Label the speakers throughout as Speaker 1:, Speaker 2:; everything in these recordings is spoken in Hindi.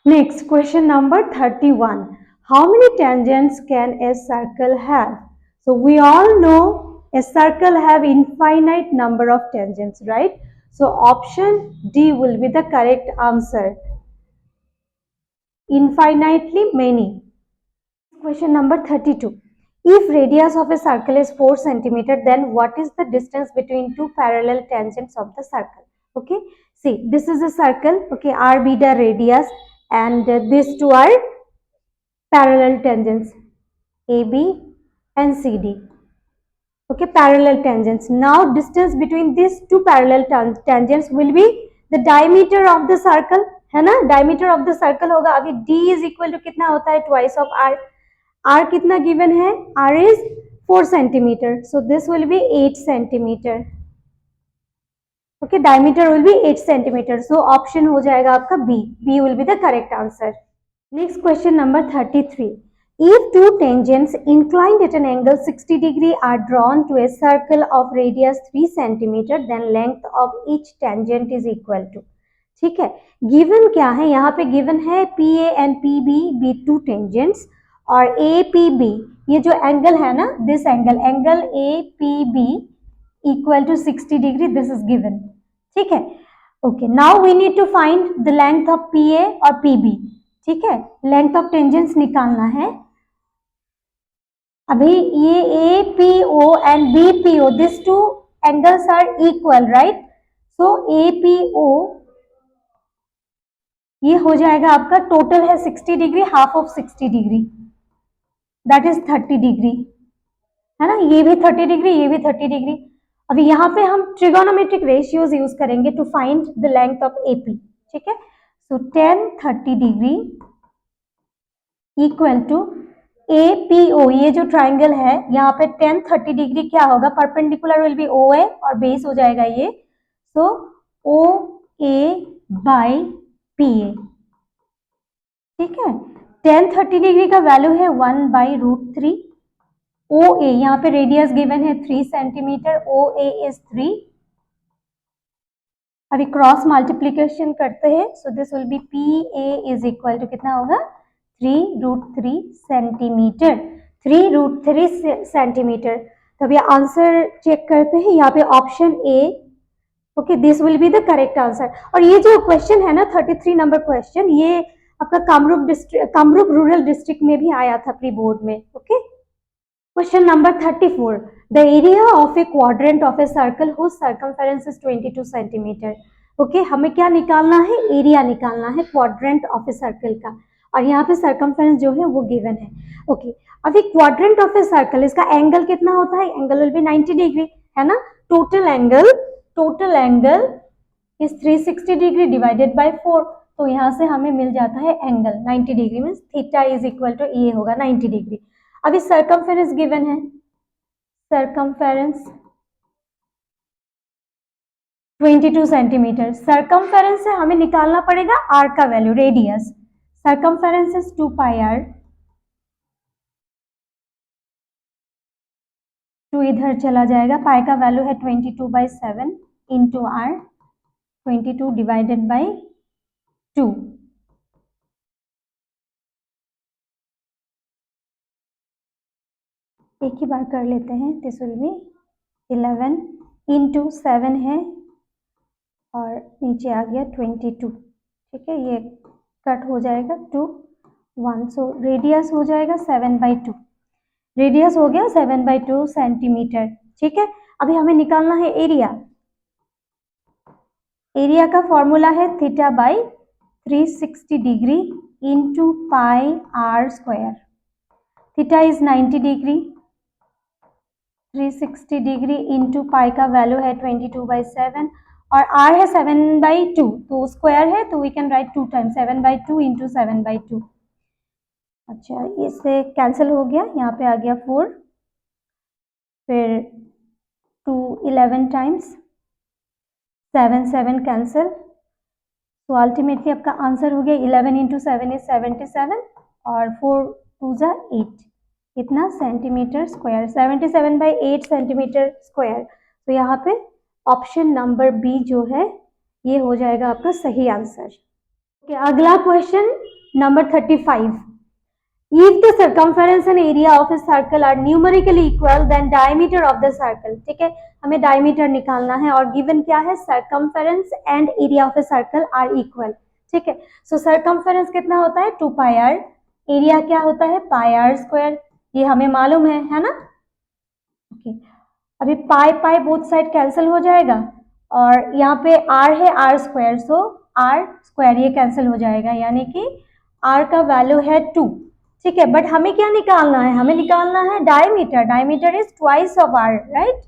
Speaker 1: Next, question number 31. How many tangents can a circle have? So we all know a circle have infinite number of tangents, right? So option D will be the correct answer. Infinitely many. Question number 32. If radius of a circle is 4 centimeter, then what is the distance between two parallel tangents of the circle? Okay, see, this is a circle. Okay, R be the radius, and these two are parallel tangents, AB and CD. Okay, parallel tangents. Now, distance between these two parallel tangents will be the diameter of the circle, है ना? Diameter of the circle होगा. अभी D is equal to कितना होता है? Twice of R. R कितना given है? R is 4 centimeter. So this will be 8 centimeter. Okay, diameter will be 8 centimeter. So option हो जाएगा आपका B. B will be the correct answer. Next question number 33. If two tangents inclined at an angle 60 degree are drawn to a circle of radius 3 centimeter, then length of each tangent is equal to. ठीक है, गिवन क्या है? यहाँ पे गिवन है PA and PB be two tangents और APB ये जो एंगल है ना, this angle APB equal to 60 degree, this is given. ठीक है, okay, now we need to find the length of PA और PB. ठीक है, लेंथ ऑफ टेंजेंट्स निकालना है. अभी ये APO and BPO this two angles are equal, right? So APO ये हो जाएगा आपका, टोटल है 60 degree, half of 60 degree that is 30 degree, है ना? ये भी 30 डिग्री, ये भी 30 डिग्री. अभी यहाँ पे हम ट्रिगोनोमेट्रिक रेशियोज यूज करेंगे to find the length of AP. ठीक है, so 10 30 degree equal to APO, ये जो ट्राइंगल है यहाँ पे 10 30 डिग्री क्या होगा? परपेंडिकुलर विल बी OA और बेस हो जाएगा ये, सो OA बाय PA. ठीक है, 10 30 डिग्री का वैल्यू है 1/√3. OA यहाँ पे रेडियस गिवन है 3 सेंटीमीटर, OA इज 3. अभी क्रॉस मल्टीप्लीकेशन करते हैं, so this will be PA is equal to कितना होगा? 3√3 सेंटीमीटर. 3√3 सेंटीमीटर. तो अभी आंसर चेक करते हैं, यहाँ पे option A. Okay, this will be the correct answer. और ये जो क्वेश्चन है ना, 33 नंबर क्वेश्चन, ये आपका कामरूप रूरल डिस्ट्रिक्ट में भी आया था प्री बोर्ड में. Okay, question number 34. The area of a quadrant of a circle whose circumference is 22 centimeter. Okay, हमें क्या निकालना है? एरिया निकालना है क्वाड्रेंट ऑफ ए सर्कल का, और यहाँ पे सर्कमफेरेंस जो है वो गिवन है. ओके, अभी क्वाड्रेंट ऑफ ए सर्कल, इसका एंगल कितना होता है? एंगल विल बी 90 डिग्री, है ना? Total angle is 360 degree divided by 4. तो यहाँ से हमें मिल जाता है angle 90 degree, means theta is equal to ये होगा 90 डिग्री. अभी सर्कमफेरेंस गिवन है, सर्कमफेरेंस 22 सेंटीमीटर. सर्कमफेरेंस से हमें निकालना पड़ेगा r का value, radius. Circumference is 2 pi r. 2 इधर चला जाएगा, पाई का वैल्यू है 22/7 इंटू r, 22 डिवाइडेड बाई 2. एक ही बार कर लेते हैं. दिस विल बी 11 इंटू 7 है और नीचे आ गया 22. ठीक है, ये कट हो जाएगा 2 1, सो रेडियस हो जाएगा 7/2. रेडियस हो गया 7/2 सेंटीमीटर. ठीक है, अभी हमें निकालना है एरिया. एरिया का फॉर्मूला है theta by 360 degree into pi r square. Theta is 90 degree, 360 degree into pi का वैल्यू है 22/7 और r है 7/2, तो स्क्वायर है तो we can write 2 times 7/2 into 7/2. अच्छा, इससे कैंसिल हो गया, यहाँ पे आ गया 4, फिर 2 11 टाइम्स, 7 7 कैंसिल, तो अल्टीमेटली आपका आंसर हो गया 11 इंटू 7 इज 77 और 4 2 जा 8. कितना? Centimetre square, 77/8 centimetre square. तो यहाँ पे ऑप्शन नंबर B जो है ये हो जाएगा आपका सही आंसर. Okay, अगला question number 35. If the circumference and area of a circle are numerically equal, then diameter of the circle. ठीक है, हमें diameter निकालना है और given क्या है, circumference and area of a circle are equal. ठीक है, so circumference कितना होता है 2 pi r, area क्या होता है pi r square, ये हमें मालूम है ना. Okay. अभी पाई पाई बोथ साइड कैंसिल हो जाएगा और यहाँ पे r है r स्क्वायर, सो r स्क्वायर ये कैंसिल हो जाएगा, यानी कि r का वैल्यू है 2. ठीक है, बट हमें क्या निकालना है, हमें निकालना है diameter. Diameter is twice of r, right.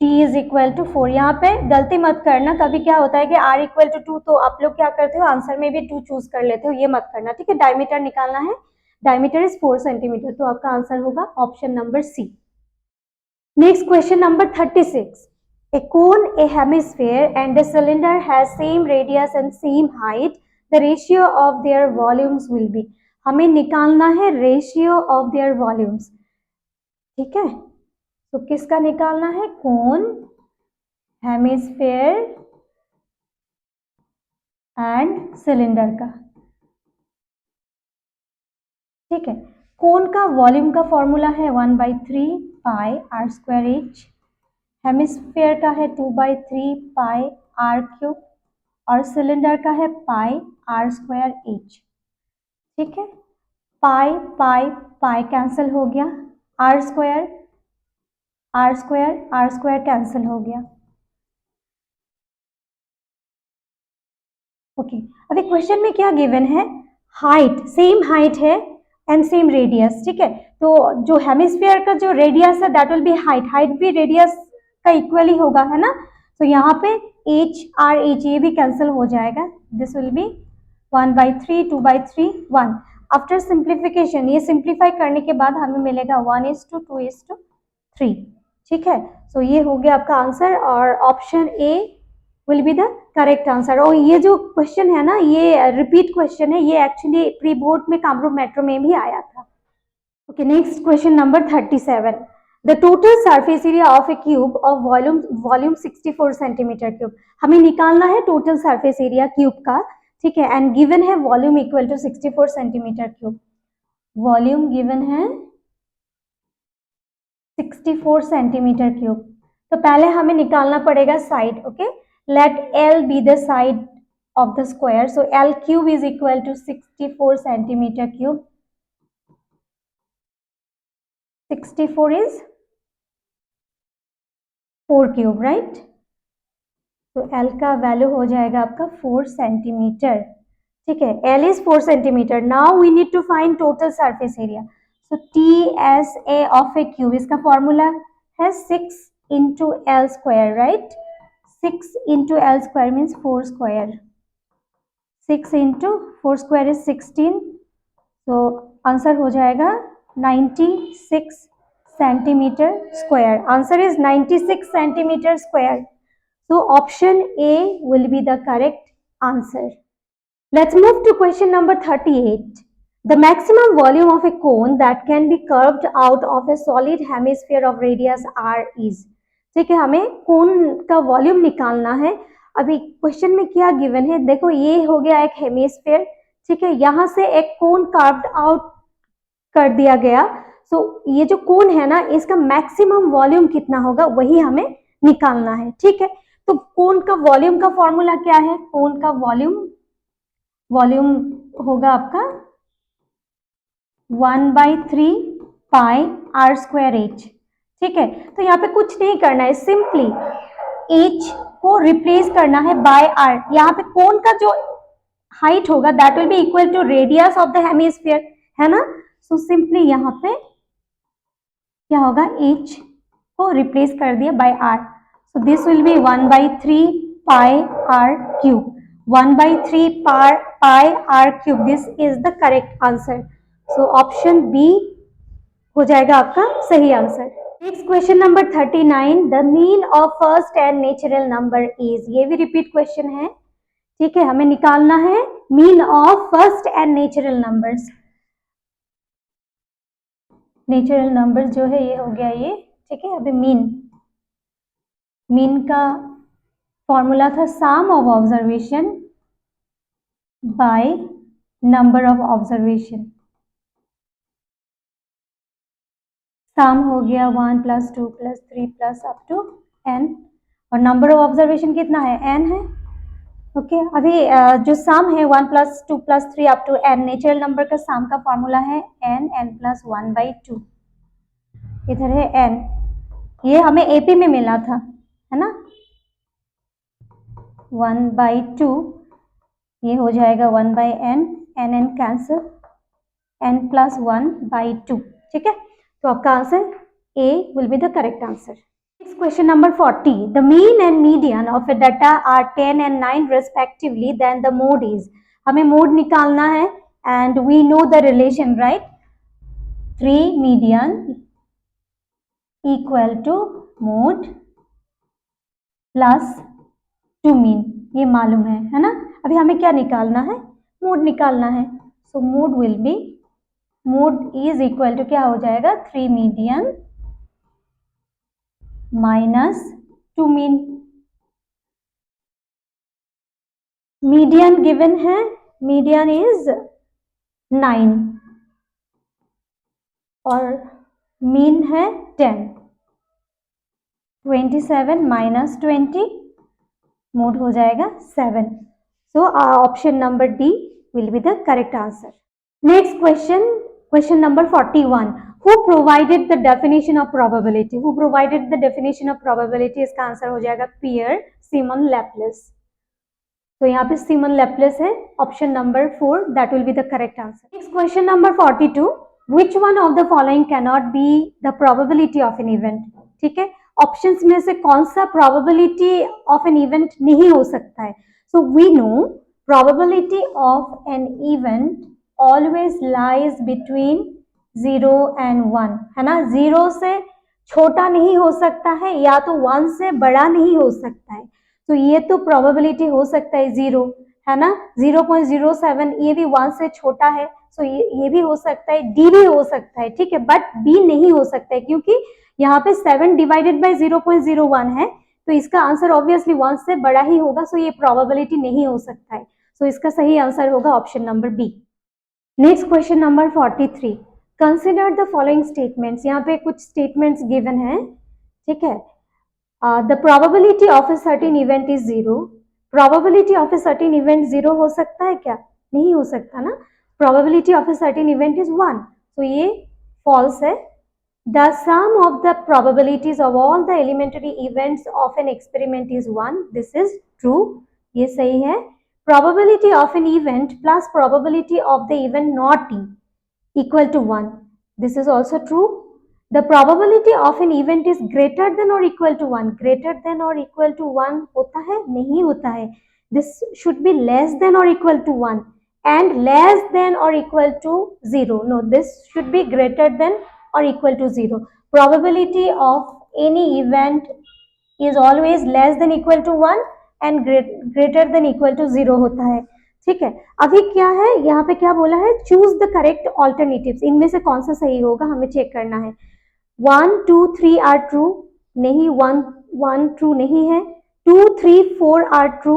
Speaker 1: t is equal to 4. यहाँ पे गलती मत करना, कभी क्या होता है कि r इक्वल टू 2 तो आप लोग क्या करते हो, आंसर में भी 2 चूज कर लेते हो, ये मत करना. ठीक है, डायमीटर निकालना है. डायमीटर इज 4 सेंटीमीटर, तो आपका आंसर होगा option number C. Next question number 36. A cone, a hemisphere and a cylinder has same radius and same height. The ratio of their volumes will be. हमें निकालना है ratio of their volumes. ठीक है, तो किसका निकालना है, cone, hemisphere and cylinder का. ठीक है, कोन का वॉल्यूम का फॉर्मूला है 1/3 pi r square h. Hemisphere का है 2/3 पाई r क्यूब और सिलेंडर का है पाई r स्क्वायर h. ठीक है, पाई पाई पाई कैंसिल हो गया, r स्क्वायर कैंसिल हो गया. ओके, अभी क्वेश्चन में क्या गिवन है, हाइट, सेम हाइट है एंड सेम रेडियस. ठीक है, तो जो हेमिस्फीयर का जो रेडियस है that will B height, height भी रेडियस का इक्वली होगा, है ना. तो यहाँ पे h r h ये भी कैंसिल हो जाएगा. This will be 1/3 2/3 1. After simplification, ये सिंप्लीफाई करने के बाद हमें मिलेगा 1:2:3. ठीक है, सो ये हो गया आपका आंसर और option A will be the correct answer. और ये जो क्वेश्चन है ना, ये रिपीट क्वेश्चन है, ये एक्चुअली प्री बोर्ड में कामरूप मेट्रो में भी आया था. Okay, next question number 37. The total surface area of A cube of volume 64 centimetre cube. हमें निकालना है टोटल सरफेस एरिया क्यूब का. ठीक है, एंड गिवन है volume equal to 64 centimetre cube. Volume given है 64 सेंटीमीटर क्यूब. तो पहले हमें निकालना पड़ेगा side. Okay, let L be the side of the square, so L cube is equal to 64 centimeter cube. 64 is 4 cube, right? तो L का वैल्यू हो जाएगा आपका 4 सेंटीमीटर. ठीक है, L is 4 centimeter. Now we need to find total surface area. So TSA of a cube, इसका फॉर्मूला है 6 into L square, right? 6 into L square means 4 square. 6 into 4 square is 16. तो आंसर हो जाएगा 96 centimetre square. Answer is 96 centimetre square. So option A will be the correct answer. Let's move to question number 38. The maximum volume of a cone that can be curved out of a solid hemisphere of radius r is. ठीक है, हमें कोन का वॉल्यूम निकालना है. अभी क्वेश्चन में क्या गिवन है, देखो ये हो गया एक हेमिस्फीयर. ठीक है, यहाँ से एक कोन कार्व्ड आउट कर दिया गया. सो ये जो कोन है ना, इसका मैक्सिमम वॉल्यूम कितना होगा वही हमें निकालना है. ठीक है, तो कोन का वॉल्यूम का फॉर्मूला क्या है, कोन का वॉल्यूम होगा आपका 1/3 पाई r स्क्वायर h. ठीक है, तो यहाँ पे कुछ नहीं करना है, सिंपली h को रिप्लेस करना है बाय r. यहाँ पे कोन का जो हाइट होगा that will be equal to radius of the hemisphere, है ना. सो सिंपली यहाँ पे क्या होगा, h को रिप्लेस कर दिया by r. So this will be 1/3 pi r cube. 1/3 pi r cube, this is the correct answer. So option B हो जाएगा आपका सही answer. Next question number 39. The mean of first and natural number is. ये भी रिपीट क्वेश्चन है. ठीक है, हमें निकालना है mean of first and natural numbers. Natural numbers जो है ये हो गया ये. ठीक है, अभी मीन का फॉर्मूला था sum of observation by number of observation. Sum हो गया 1 + 2 + 3 + अप टू n, और नंबर ऑफ ऑब्जर्वेशन कितना है, n है। ओके अभी जो सम है 1 + 2 + 3 up to n, natural number का सम का फॉर्मूला है n + 1/2। इधर है n, ये हमें एपी में मिला था, है ना। 1/2 ये हो जाएगा 1/n, n कैंसिल, n + 1/2, ठीक है। तो आपका answer A will be the correct answer. Next question number 40. The mean and median of a data are 10 and 9 respectively. Then the mode is. हमें mode निकालना है and we know the relation, right? 3 median equal to mode plus 2 mean. ये मालूम है ना। अभी हमें क्या निकालना है, mode निकालना है। So mode will be, mode is equal to क्या हो जाएगा, 3 median minus 2 mean। Median given है, मीडियन इज 9 और मीन है 10। 27 minus 20 मोड हो जाएगा 7। So option number D will be the correct answer. Next question, question number 41। Who provided the definition of probability? Who provided the definition of probability? इसका आंसर हो जाएगा पियर सिमन लैप्लेस। तो यहाँ पे सिमन लैप्लेस है, option number 4 that will be the correct answer. Next question number 42। Which one of the following cannot be the probability of an event? ठीक है, ऑप्शंस में से कौन सा probability of an event नहीं हो सकता है। So we know probability of an event always lies between 0 and 1, है ना। 0 से छोटा नहीं हो सकता है या तो 1 से बड़ा नहीं हो सकता है। तो ये तो प्रोबेबिलिटी हो सकता है 0, है ना। 0.07 ये भी 1 से छोटा है, सो ये भी हो सकता है, डी भी हो सकता है, ठीक है, बट बी नहीं हो सकता है क्योंकि यहाँ पे 7 डिवाइडेड बाय 0.01 है, तो इसका आंसर ऑब्वियसली 1 से बड़ा ही होगा, सो ये प्रोबेबिलिटी नहीं हो सकता है। सो इसका सही आंसर होगा option number B. Next question number 43। Consider the following statements. यहाँ पे कुछ स्टेटमेंट्स गिवन है, ठीक है। The probability of a certain event is 0. Probability of a certain event 0 हो सकता है क्या, नहीं हो सकता ना। Probability of a certain event is 1, तो ये false है। The sum of the probabilities of all the elementary events of an experiment is 1. This is true, ये सही है। Probability of an event plus probability of the event not equal to 1. This is also true. The probability of an event is greater than or equal to 1. Greater than or equal to 1 होता है, नहीं होता है। This should be less than or equal to 1 and less than or equal to 0. No, this should be greater than or equal to 0. Probability of any event is always less than equal to 1 and greater than equal to 0 होता है, ठीक है। अभी क्या है, यहाँ पे क्या बोला है, चूज द करेक्ट ऑल्टरनेटिव्स। इनमें से कौन सा सही होगा हमें चेक करना है। 1, 2, 3 आर ट्रू, नहीं, 1 ट्रू नहीं है। 2, 3, 4 आर ट्रू,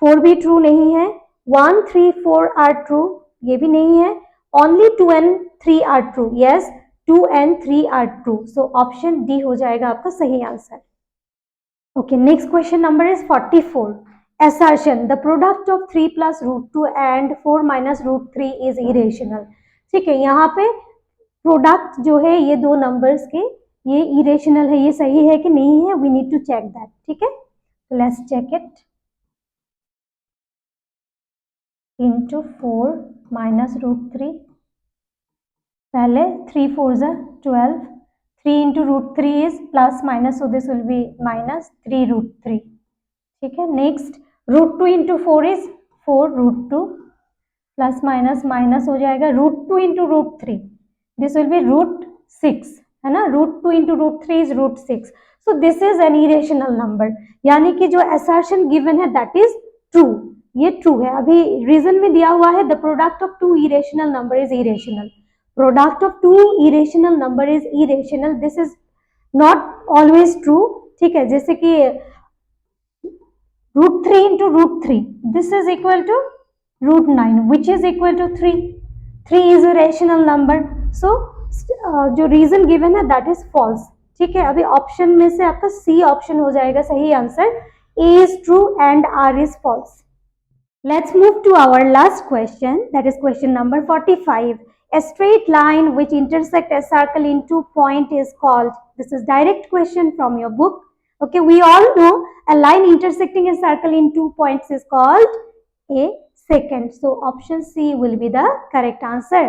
Speaker 1: 4 भी ट्रू नहीं है। 1, 3, 4 आर ट्रू, ये भी नहीं है। Only 2 and 3 are true, yes 2 and 3 are true. So option D हो जाएगा आपका सही answer. Okay, next question number is 44। assertion the product of 3 plus root 2 and 4 minus root 3 is irrational। ठीक है, यहाँ पे प्रोडक्ट जो है ये दो नंबर्स के, ये इरेशनल है, ये सही है कि नहीं है, we need to check that, ठीक है। तो let's check it. Into 4 minus root 3, पहले 3 4 ज़ा 12, 3 into root 3 is plus minus, so this will be minus 3 root 3, ठीक है। Next root 2 into 4 is 4 root 2, plus minus minus हो जाएगा root 2 into root 3, this will be root 6, है ना। Root 2 into root 3 is root 6, so this is an irrational number, यानी कि जो असर्शन गिवन है दैट इज ट्रू, ये ट्रू है। अभी रीजन में दिया हुआ है the product of two irrational number is irrational, product of two irrational number is irrational, this is not always true, ठीक है। जैसे कि root 3 into root 3, this is equal to root 9, which is equal to 3. 3 is a rational number, so जो रीजन गिवन है दैट इज फॉल्स. ठीक है, अभी ऑप्शन में से आपका सी ऑप्शन हो जाएगा सही answer. A is true and R is false. Let's move to our last question, that is question number 45. A straight line which intersects a circle in 2 points is called. This is direct question from your book. Okay, we all know a line intersecting a circle in 2 points is called a secant. So option C will be the correct answer.